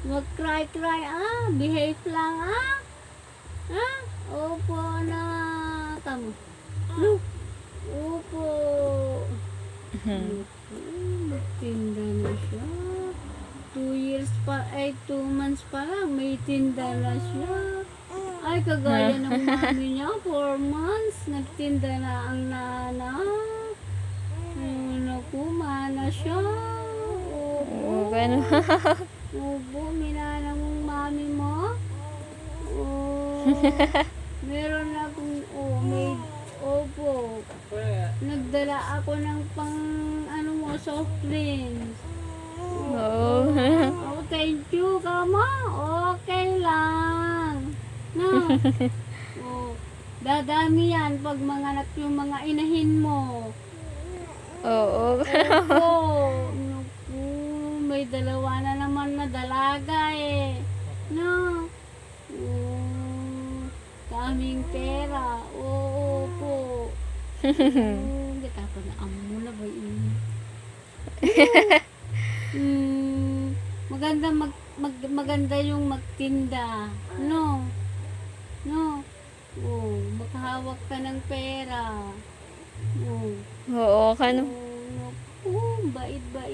Mag-cry-cry, behave lang, Opo, anak. No, opo. Magtinda na siya. 2 months pa lang, may tinda na siya. Ay, kagaya ng mami niya, 4 months, nagtinda na ang nanak. Naku, mana siya. Opo. Gano'n. Opo, minana mong mami mo. Meron akong, opo. Nagdala ako ng soft drinks. Oo. Thank you, kama. Okay lang. No? Dadami yan pag manganak yung mga inahin mo. Oo. Opo. Naku, may dalawa na naman na dalaga eh. No? Kaming pera. Oo po. Gata pa na amo na ba yun? Maganda yung magtinda. No? No? Makahawak ka ng pera. Oo, Naku, bait-bait.